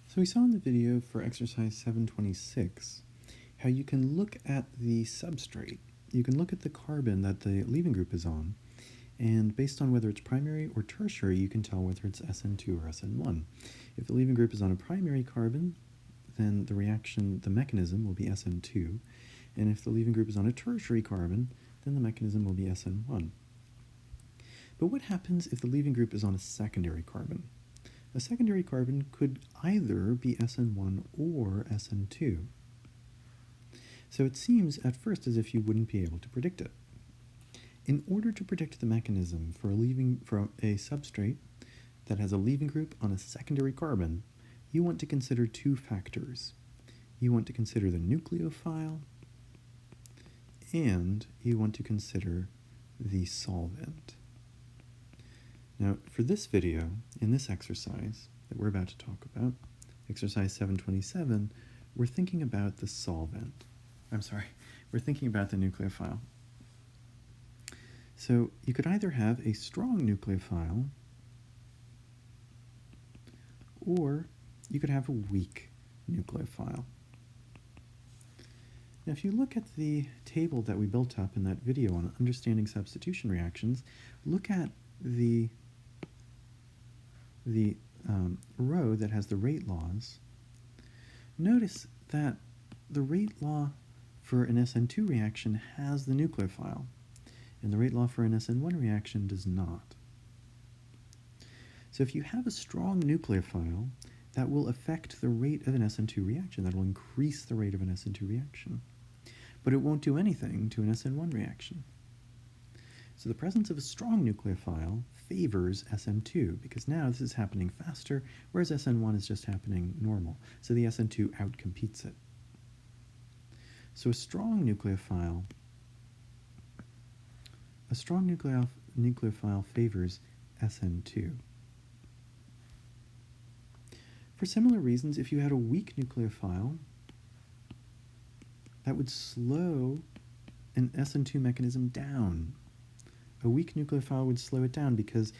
So we saw in the video for exercise 726 how you can look at the substrate. You can look at the carbon that the leaving group is on, and based on whether it's primary or tertiary, you can tell whether it's SN2 or SN1. If the leaving group is on a primary carbon, then the mechanism will be SN2, and if the leaving group is on a tertiary carbon, then the mechanism will be SN1. But what happens if the leaving group is on a secondary carbon? A secondary carbon could either be SN1 or SN2. So it seems at first as if you wouldn't be able to predict it. In order to predict the mechanism for a substrate that has a leaving group on a secondary carbon, you want to consider two factors. You want to consider the nucleophile, and you want to consider the solvent. Now, for this video, in this exercise that we're about to talk about, exercise 727, we're thinking about the solvent. We're thinking about the nucleophile. So you could either have a strong nucleophile, or you could have a weak nucleophile. Now, if you look at the table that we built up in that video on understanding substitution reactions, look at the row that has the rate laws. Notice that the rate law for an SN2 reaction has the nucleophile, and the rate law for an SN1 reaction does not. So if you have a strong nucleophile, that will affect the rate of an SN2 reaction. That will increase the rate of an SN2 reaction. But it won't do anything to an SN1 reaction. So the presence of a strong nucleophile favors SN2, because now this is happening faster, whereas SN1 is just happening normal. So the SN2 outcompetes it. So a strong nucleophile favors SN2. For similar reasons, if you had a weak nucleophile, that would slow an SN2 mechanism down. A weak nucleophile would slow it down because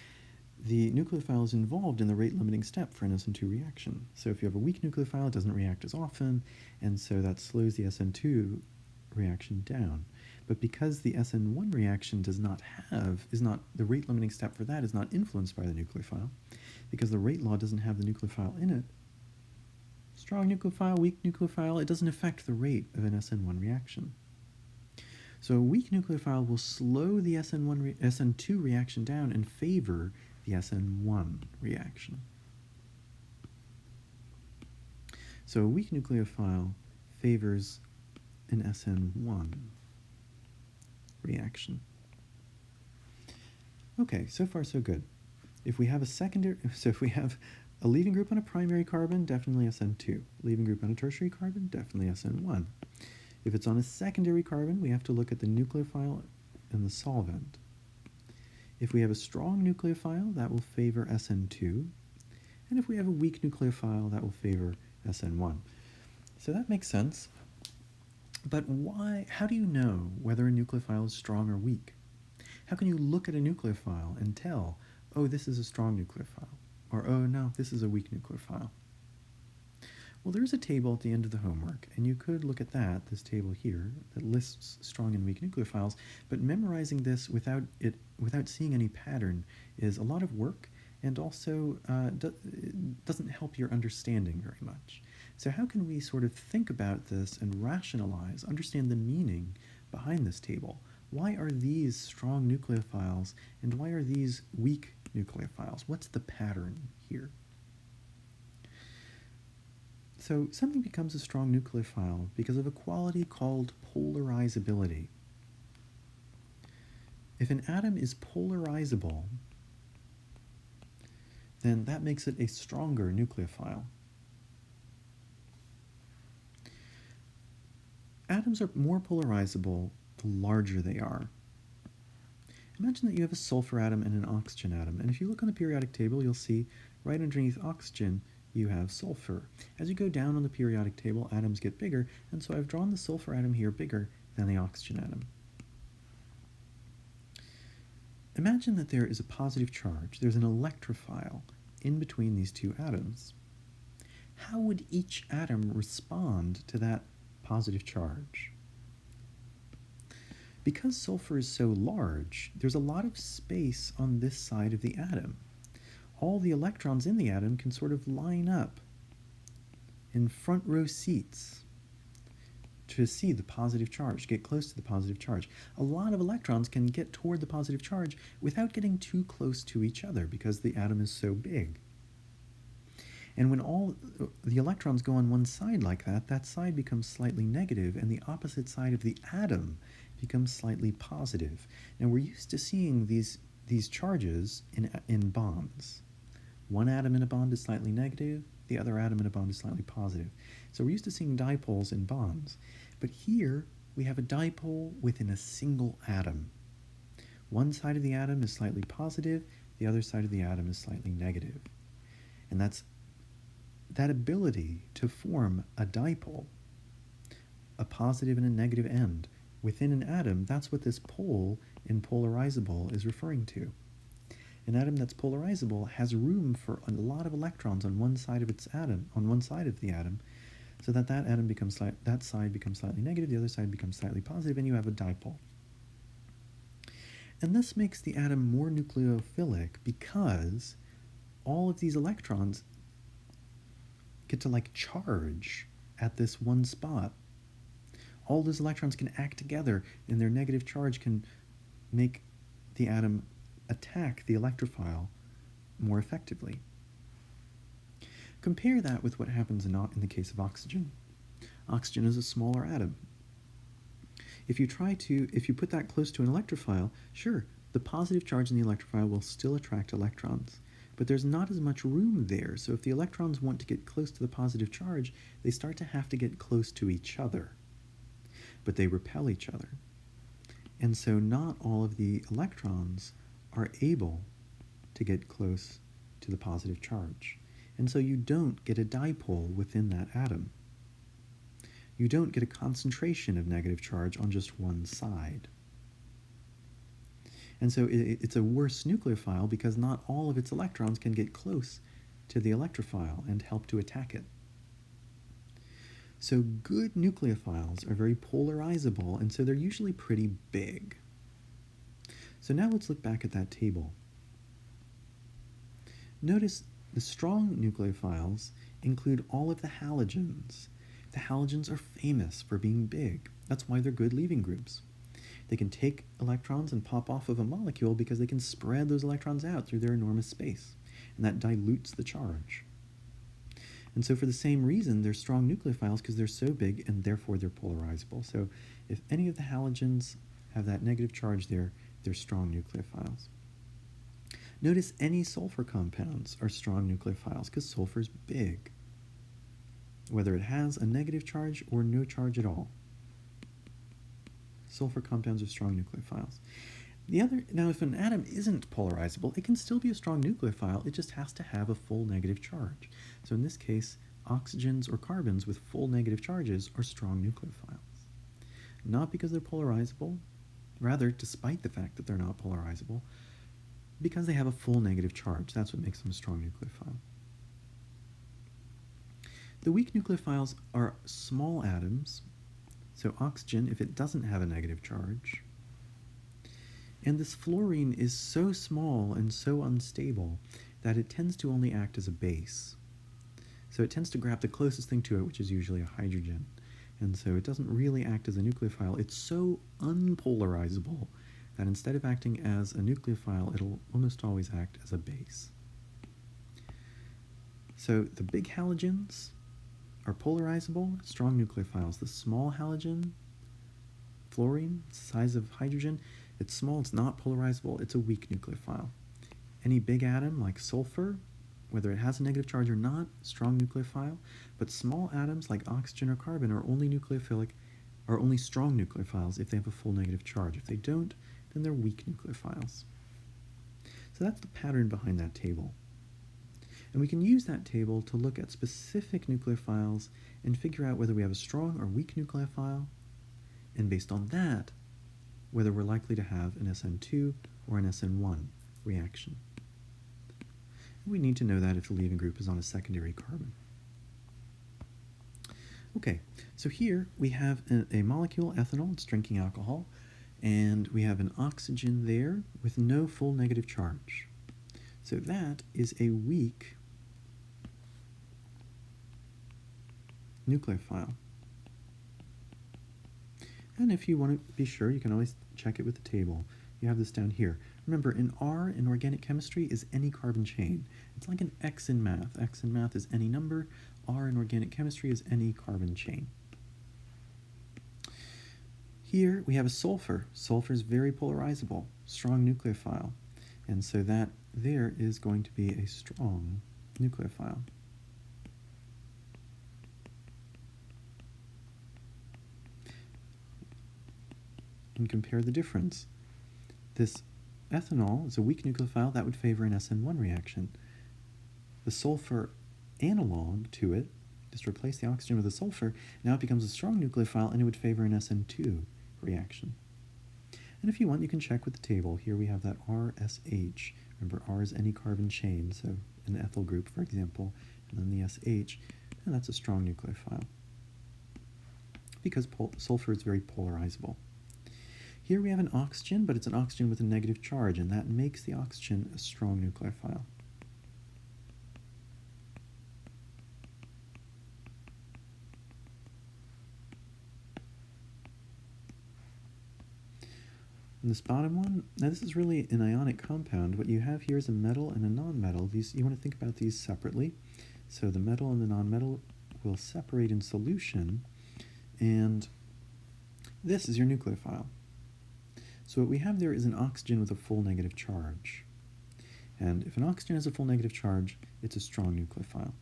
the nucleophile is involved in the rate-limiting step for an SN2 reaction. So if you have a weak nucleophile, it doesn't react as often, and so that slows the SN2 reaction down. But because the SN1 reaction the rate-limiting step for that is not influenced by the nucleophile, because the rate law doesn't have the nucleophile in it, strong nucleophile, weak nucleophile, it doesn't affect the rate of an SN1 reaction. So a weak nucleophile will slow the SN2 reaction down and favor the SN1 reaction. So a weak nucleophile favors an SN1 reaction. Okay, so far so good. If we have a leaving group on a primary carbon, definitely SN2. Leaving group on a tertiary carbon, definitely SN1. If it's on a secondary carbon, we have to look at the nucleophile and the solvent. If we have a strong nucleophile, that will favor SN2. And if we have a weak nucleophile, that will favor SN1. So that makes sense. But how do you know whether a nucleophile is strong or weak? How can you look at a nucleophile and tell, oh, this is a strong nucleophile, or oh, no, this is a weak nucleophile? Well, there's a table at the end of the homework, and you could look at this table here, that lists strong and weak nucleophiles, but memorizing this without seeing any pattern is a lot of work, and also doesn't help your understanding very much. So how can we sort of think about this and rationalize, understand the meaning behind this table? Why are these strong nucleophiles, and why are these weak nucleophiles? What's the pattern here? So something becomes a strong nucleophile because of a quality called polarizability. If an atom is polarizable, then that makes it a stronger nucleophile. Atoms are more polarizable the larger they are. Imagine that you have a sulfur atom and an oxygen atom, and if you look on the periodic table, you'll see right underneath oxygen, you have sulfur. As you go down on the periodic table, atoms get bigger, and so I've drawn the sulfur atom here bigger than the oxygen atom. Imagine that there is a positive charge. There's an electrophile in between these two atoms. how would each atom respond to that positive charge? Because sulfur is so large, there's a lot of space on this side of the atom. All the electrons in the atom can sort of line up in front row seats to see the positive charge, get close to the positive charge. A lot of electrons can get toward the positive charge without getting too close to each other because the atom is so big. And when all the electrons go on one side like that, that side becomes slightly negative, and the opposite side of the atom becomes slightly positive. Now we're used to seeing these charges in bonds. One atom in a bond is slightly negative, the other atom in a bond is slightly positive. So we're used to seeing dipoles in bonds. But here we have a dipole within a single atom. One side of the atom is slightly positive, the other side of the atom is slightly negative. And that ability to form a dipole, a positive and a negative end, within an atom, that's what this pole in polarizable is referring to. An atom that's polarizable has room for a lot of electrons on one side of its atom, on one side of the atom, so that atom becomes that side becomes slightly negative, the other side becomes slightly positive, and you have a dipole. And this makes the atom more nucleophilic because all of these electrons get to charge at this one spot. All those electrons can act together, and their negative charge can make the atom attack the electrophile more effectively. Compare that with what happens in the case of oxygen. Oxygen is a smaller atom. If you put that close to an electrophile, sure, the positive charge in the electrophile will still attract electrons, but there's not as much room there, so if the electrons want to get close to the positive charge, they start to have to get close to each other, but they repel each other. And so not all of the electrons are able to get close to the positive charge. And so you don't get a dipole within that atom. You don't get a concentration of negative charge on just one side. And so it's a worse nucleophile because not all of its electrons can get close to the electrophile and help to attack it. So good nucleophiles are very polarizable, and so they're usually pretty big. So now let's look back at that table. Notice the strong nucleophiles include all of the halogens. The halogens are famous for being big. That's why they're good leaving groups. They can take electrons and pop off of a molecule because they can spread those electrons out through their enormous space, and that dilutes the charge. And so for the same reason, they're strong nucleophiles because they're so big and therefore they're polarizable. So if any of the halogens have that negative charge there, they're strong nucleophiles. Notice any sulfur compounds are strong nucleophiles because sulfur is big, whether it has a negative charge or no charge at all. Sulfur compounds are strong nucleophiles. Now, if an atom isn't polarizable, it can still be a strong nucleophile. It just has to have a full negative charge. So in this case, oxygens or carbons with full negative charges are strong nucleophiles. Not because they're polarizable, rather, despite the fact that they're not polarizable, because they have a full negative charge. That's what makes them a strong nucleophile. The weak nucleophiles are small atoms, so oxygen, if it doesn't have a negative charge. And this fluorine is so small and so unstable that it tends to only act as a base. So it tends to grab the closest thing to it, which is usually a hydrogen. And so it doesn't really act as a nucleophile. It's so unpolarizable that instead of acting as a nucleophile, it'll almost always act as a base. So the big halogens are polarizable, strong nucleophiles. The small halogen, fluorine, size of hydrogen, it's small, it's not polarizable, it's a weak nucleophile. Any big atom like sulfur, whether it has a negative charge or not, strong nucleophile, but small atoms like oxygen or carbon are only strong nucleophiles if they have a full negative charge. If they don't, then they're weak nucleophiles. So that's the pattern behind that table. And we can use that table to look at specific nucleophiles and figure out whether we have a strong or weak nucleophile, and based on that, whether we're likely to have an SN2 or an SN1 reaction. We need to know that if the leaving group is on a secondary carbon. Okay, so here we have a molecule, ethanol, it's drinking alcohol, and we have an oxygen there with no full negative charge. So that is a weak nucleophile. And if you want to be sure, you can always check it with the table. You have this down here. Remember, in R in organic chemistry is any carbon chain. It's like an X in math. X in math is any number. R in organic chemistry is any carbon chain. Here we have a sulfur. Sulfur is very polarizable, strong nucleophile. And so that there is going to be a strong nucleophile. And compare the difference. This ethanol is a weak nucleophile that would favor an SN1 reaction. The sulfur analog to it, just replace the oxygen with a sulfur, now it becomes a strong nucleophile and it would favor an SN2 reaction. And if you want, you can check with the table. Here we have that RSH. Remember, R is any carbon chain, so an ethyl group, for example, and then the SH, and that's a strong nucleophile because sulfur is very polarizable. Here we have an oxygen, but it's an oxygen with a negative charge, and that makes the oxygen a strong nucleophile. And this bottom one, now this is really an ionic compound. What you have here is a metal and a non-metal. You want to think about these separately. So the metal and the non-metal will separate in solution, and this is your nucleophile. So what we have there is an oxygen with a full negative charge. And if an oxygen has a full negative charge, it's a strong nucleophile.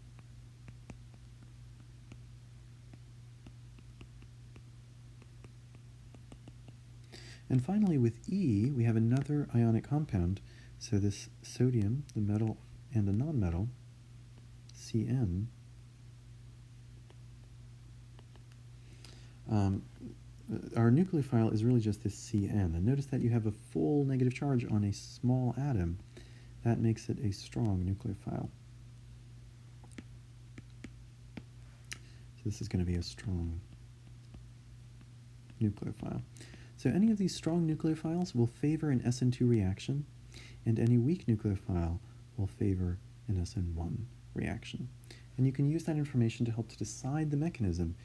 And finally, with E, we have another ionic compound. So this sodium, the metal and the non-metal, Cn, our nucleophile is really just this Cn. And notice that you have a full negative charge on a small atom. That makes it a strong nucleophile. So this is going to be a strong nucleophile. So any of these strong nucleophiles will favor an SN2 reaction, and any weak nucleophile will favor an SN1 reaction. And you can use that information to help to decide the mechanism